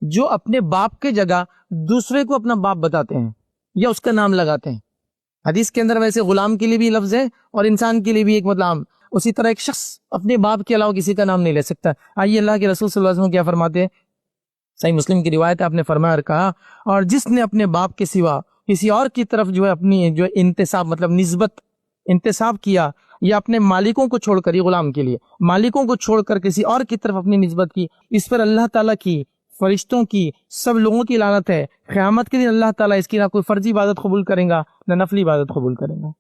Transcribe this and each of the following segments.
جو اپنے باپ کے جگہ دوسرے کو اپنا باپ بتاتے ہیں یا اس کا نام لگاتے ہیں. حدیث کے اندر ویسے غلام کے لیے بھی لفظ ہے اور انسان کے لیے بھی ایک مطلب. اسی طرح ایک شخص اپنے باپ کے علاوہ کسی کا نام نہیں لے سکتا. آئیے اللہ کے رسول صلی اللہ علیہ وسلم کیا فرماتے ہیں, صحیح مسلم کی روایت ہے, آپ نے فرمایا اور کہا, اور جس نے اپنے باپ کے سوا کسی اور کی طرف جو ہے اپنی جو انتساب مطلب نسبت انتساب کیا, یا اپنے مالکوں کو چھوڑ کر, یہ غلام کے لیے مالکوں کو چھوڑ کر کسی اور کی طرف اپنی نسبت کی, اس پر اللہ تعالیٰ کی, فرشتوں کی, سب لوگوں کی لعنت ہے. قیامت کے دن اللہ تعالیٰ اس کی نہ کوئی فرضی عبادت قبول کریں گا نہ نفلی عبادت قبول کریں گا.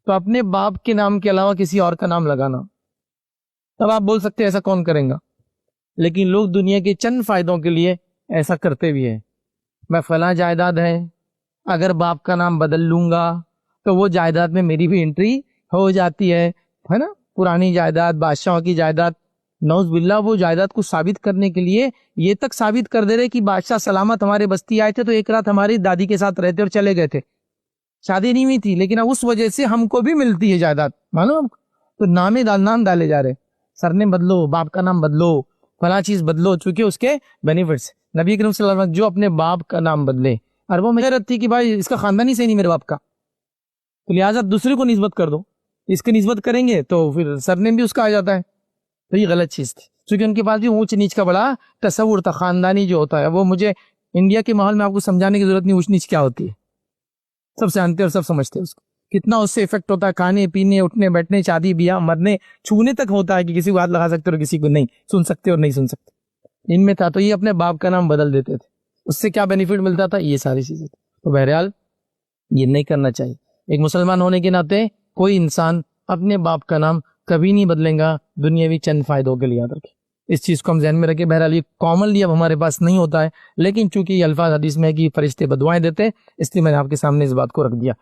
تو اپنے باپ کے نام کے علاوہ کسی اور کا نام لگانا, اب آپ بول سکتے ہیں ایسا کون کریں گا, لیکن لوگ دنیا کے چند فائدوں کے لیے ایسا کرتے بھی ہیں. میں فلاں جائیداد ہے, اگر باپ کا نام بدل لوں گا تو وہ جائیداد میں میری بھی انٹری ہو جاتی ہے نا, پرانی جائیداد, بادشاہوں کی جائیداد. نعوذ باللہ وہ جائیداد کو ثابت کرنے کے لیے یہ تک ثابت کر دے رہے کہ بادشاہ سلامت ہمارے بستی آئے تھے تو ایک رات ہماری دادی کے ساتھ رہتے اور چلے گئے تھے, شادی نہیں ہوئی تھی, لیکن اب اس وجہ سے ہم کو بھی ملتی ہے جائیداد, معلوم. تو نام ڈالے جا رہے, سرنے بدلو, باپ کا نام بدلو, فلاں چیز بدلو, چونکہ اس کے بینیفٹس. نبی کریم صلی اللہ علیہ وسلم جو اپنے باپ کا نام بدلے, اور وہ محرت تھی کہ بھائی اس کا خاندان ہی صحیح نہیں میرے باپ کا, تو لہٰذا دوسرے کو نسبت کر دو. اس کی نسبت کریں گے تو پھر سرنیم بھی اس کا آ جاتا ہے, تو یہ غلط چیز تھی. کیونکہ ان کے پاس بھی اونچ نیچ کا بڑا تصور تھا. خاندانی جو ہوتا ہے وہ مجھے انڈیا کے ماحول میں آپ کو سمجھانے کی ضرورت نہیں, اونچ نیچ کیا ہوتی ہے, سب جانتے اور سب سمجھتے ہیں اس کو. کتنا اس سے افیکٹ ہوتا ہے, کھانے پینے, اٹھنے بیٹھنے, شادی بیاہ, مرنے, چھونے تک ہوتا ہے کہ کسی کو ہاتھ لگا سکتے اور کسی کو نہیں, سن سکتے اور نہیں سن سکتے. ان میں تھا. تو یہ اپنے باپ کا نام بدل دیتے تھے, اس سے کیا بینیفٹ ملتا تھا, یہ ساری چیزیں. تو بہرحال یہ نہیں کرنا چاہیے. ایک مسلمان ہونے کے ناطے کوئی انسان اپنے باپ کا نام کبھی نہیں بدلیں گا دنیاوی چند فائدوں کے لیے. یاد رکھیں, اس چیز کو ہم ذہن میں رکھیں. بہرحال یہ کامنلی اب ہمارے پاس نہیں ہوتا ہے, لیکن چونکہ یہ الفاظ حدیث میں ہے کہ فرشتے بدوائیں دیتے, اس لیے میں نے آپ کے سامنے اس بات کو رکھ دیا.